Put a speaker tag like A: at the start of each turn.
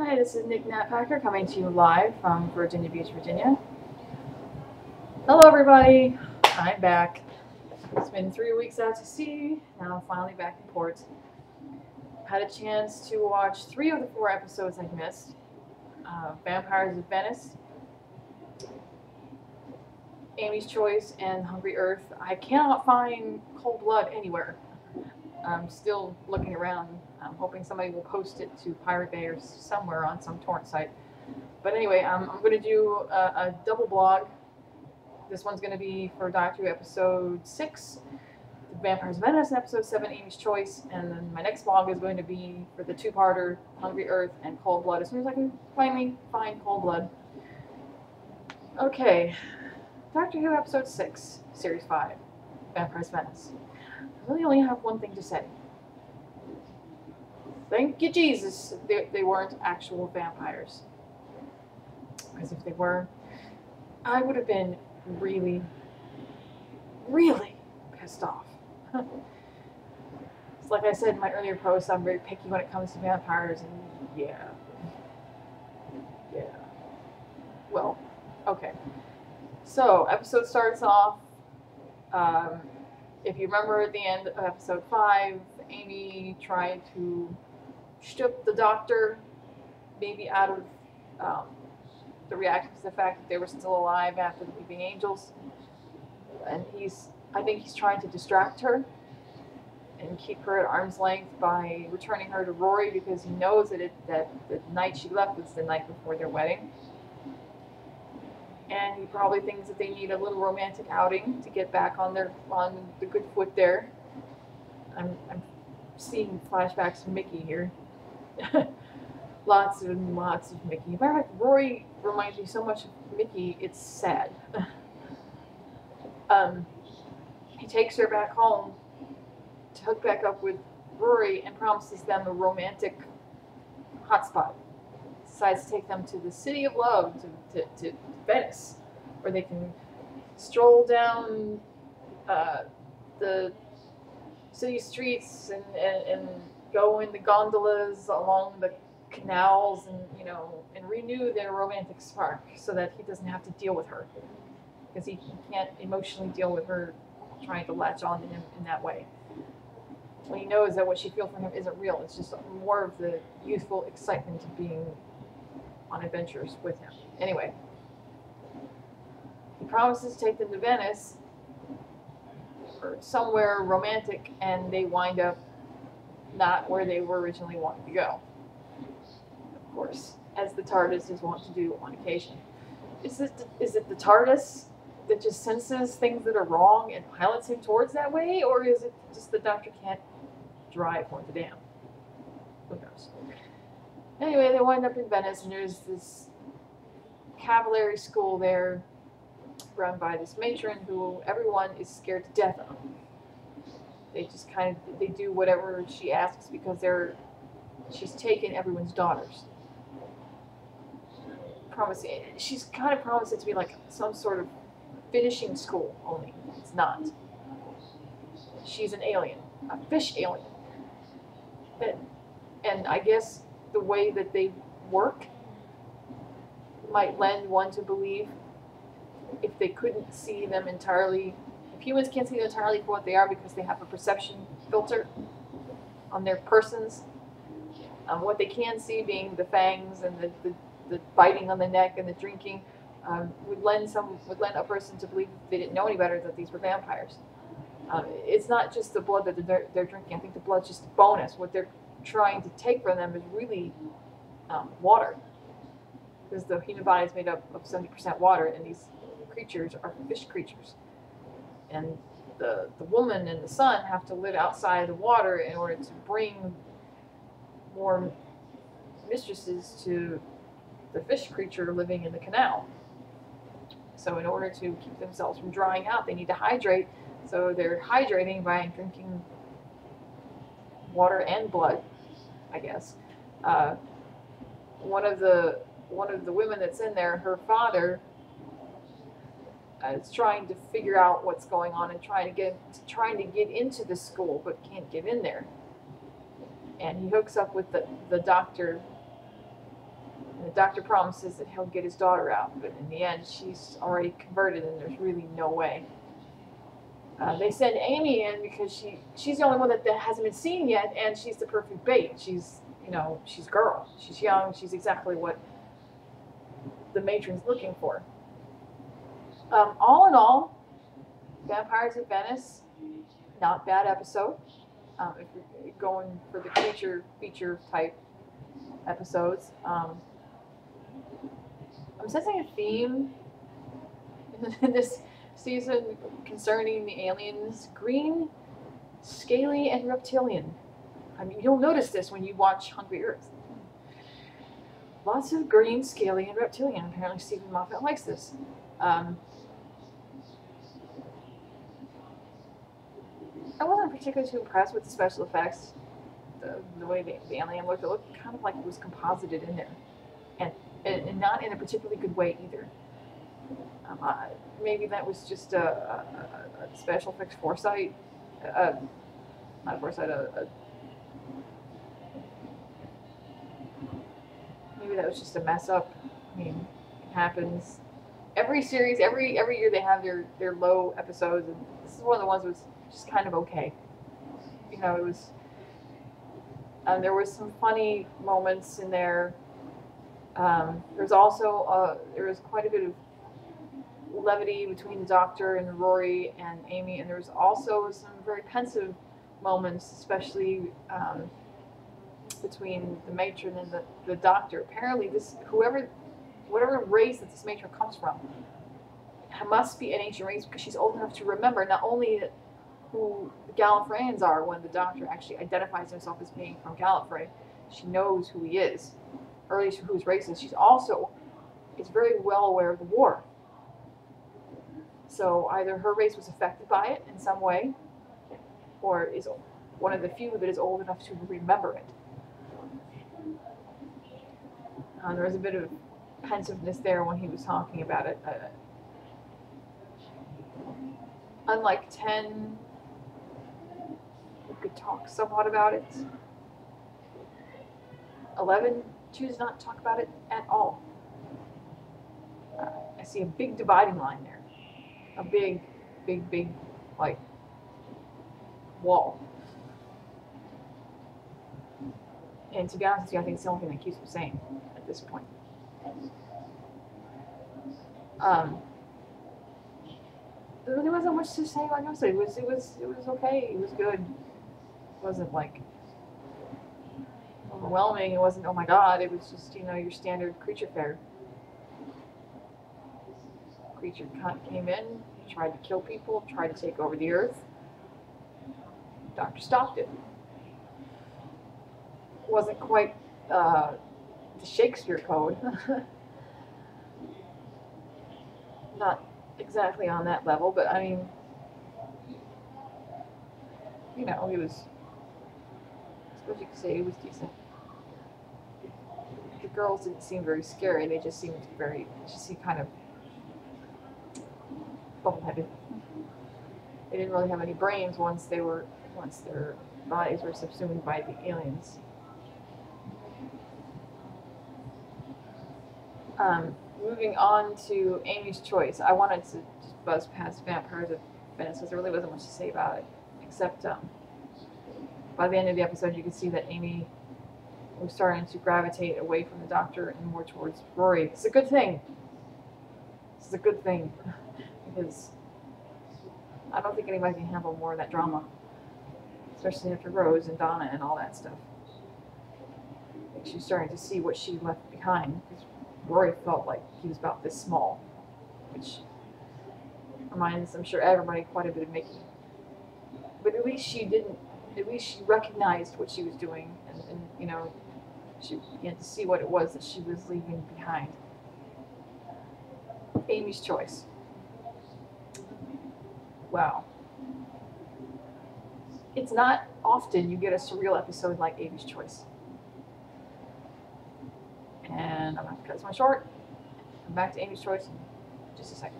A: Hi, this is Nick Natpacker coming to you live from Virginia Beach, Virginia. Hello, everybody. I'm back. It's been 3 weeks out to sea. Now I'm finally back in port. Had a chance to watch 3 of the 4 episodes I missed. Vampires of Venice, Amy's Choice, and Hungry Earth. I cannot find Cold Blood anywhere. I'm still looking around. I'm hoping somebody will post it to Pirate Bay or somewhere on some torrent site. But anyway, I'm going to do a double blog. This one's going to be for Doctor Who episode 6, Vampires of Venice, and episode 7, Amy's Choice. And then my next blog is going to be for the 2-parter, Hungry Earth and Cold Blood, as soon as I can finally find Cold Blood. Okay, Doctor Who episode 6, series 5, Vampires of Venice. I really only have one thing to say. Thank you, Jesus, they weren't actual vampires. Because if they were, I would have been really, really pissed off. It's like I said in my earlier post, I'm very picky when it comes to vampires, and yeah. Well, okay. So, episode starts off, if you remember at the end of episode 5, Amy tried to strip the doctor maybe out of the reaction to the fact that they were still alive after the Weeping Angels. And I think he's trying to distract her and keep her at arm's length by returning her to Rory, because he knows that the night she left was the night before their wedding. And he probably thinks that they need a little romantic outing to get back on the good foot there. I'm seeing flashbacks of Mickey here. Lots and lots of Mickey. Matter of fact, Rory reminds me so much of Mickey, it's sad. He takes her back home to hook back up with Rory and promises them a romantic hotspot. Decides to take them to the City of Love, to Venice, where they can stroll down the city streets and go in the gondolas along the canals and renew their romantic spark, so that he doesn't have to deal with her, because he can't emotionally deal with her trying to latch on to him in that way. When he knows that what she feels for him isn't real, it's just more of the youthful excitement of being on adventures with him. Anyway, he promises to take them to Venice or somewhere romantic, and they wind up not where they were originally wanting to go. Of course, as the TARDIS is wont to do on occasion. Is it the TARDIS that just senses things that are wrong and pilots him towards that way, or is it just the Doctor can't drive worth a damn? Who knows? Anyway, they wind up in Venice, and there's this cavalry school there run by this matron who everyone is scared to death of. They just they do whatever she asks because she's taken everyone's daughters. She's kind of promised it to be like some sort of finishing school, only it's not. She's an alien, a fish alien. And I guess the way that they work might lend one to believe, if they couldn't see them entirely, if humans can't see them entirely for what they are because they have a perception filter on their persons, what they can see being the fangs and the biting on the neck and the drinking, would lend a person to believe, if they didn't know any better, that these were vampires. It's not just the blood that they're drinking. I think the blood's just a bonus. What they're trying to take from them is really water, because the human body is made up of 70% water, and these creatures are fish creatures. And the woman and the son have to live outside the water in order to bring more mistresses to the fish creature living in the canal. So in order to keep themselves from drying out, they need to hydrate. So they're hydrating by drinking water and blood, I guess. One of the women that's in there, her father is trying to figure out what's going on and trying to get into the school, but can't get in there. And he hooks up with the doctor And the doctor promises that he'll get his daughter out, but in the end, she's already converted, and there's really no way. They send Amy in because she's the only one that hasn't been seen yet, and she's the perfect bait. She's girl. She's young. She's exactly what the matron's looking for. All in all, Vampires at Venice, not bad episode. If you're going for the creature feature type episodes. I'm sensing a theme in this season concerning the aliens: green, scaly, and reptilian. I mean, you'll notice this when you watch Hungry Earth. Lots of green, scaly, and reptilian. Apparently Stephen Moffat likes this. I wasn't particularly too impressed with the special effects. The way the alien looked, it looked kind of like it was composited in there. And not in a particularly good way either. Maybe that was just a special effects foresight. Not foresight, maybe that was just a mess up. I mean, it happens. Every series, every year they have their low episodes, and this is one of the ones that was just kind of okay. You know, it was. There was some funny moments in there. There's also there was quite a bit of levity between the Doctor and Rory and Amy, and there was also some very pensive moments, especially between the matron and the Doctor. Apparently, whatever race that this matron comes from, must be an ancient race because she's old enough to remember not only who the Gallifreyans are when the Doctor actually identifies himself as being from Gallifrey. She knows who he is, or at least who his race is. She's also is very well aware of the war. So either her race was affected by it in some way, or is one of the few that is old enough to remember it. There was a bit of pensiveness there when he was talking about it. Unlike 10, we could talk somewhat about it. 11 choose not to talk about it at all. I see a big dividing line there. A big, like, wall. And to be honest with you, I think it's the only thing that keeps them sane at this point. There really wasn't much to say. Like I said, it was okay. It was good. It wasn't like overwhelming. It wasn't, oh my god. It was just, your standard creature fare. Creature came in, tried to kill people, tried to take over the Earth. Doctor stopped it. Wasn't quite the Shakespeare code. Not exactly on that level, but I mean, it was, I suppose you could say it was decent. The girls didn't seem very scary. They just seemed kind of bubble-headed. They didn't really have any brains once their bodies were subsumed by the aliens. Moving on to Amy's choice. I wanted to just buzz past Vampires at Venice because there really wasn't much to say about it, except by the end of the episode you could see that Amy was starting to gravitate away from the Doctor and more towards Rory. It's a good thing. This is a good thing because I don't think anybody can handle more of that drama, especially after Rose and Donna and all that stuff. I think she's starting to see what she left behind. Rory felt like he was about this small, which reminds, I'm sure, everybody quite a bit of Mickey. But at least she recognized what she was doing, and she began to see what it was that she was leaving behind. Amy's choice. Wow. It's not often you get a surreal episode like Amy's choice. And I'm going to cut this one short. Come back to Amy's choice in just a second.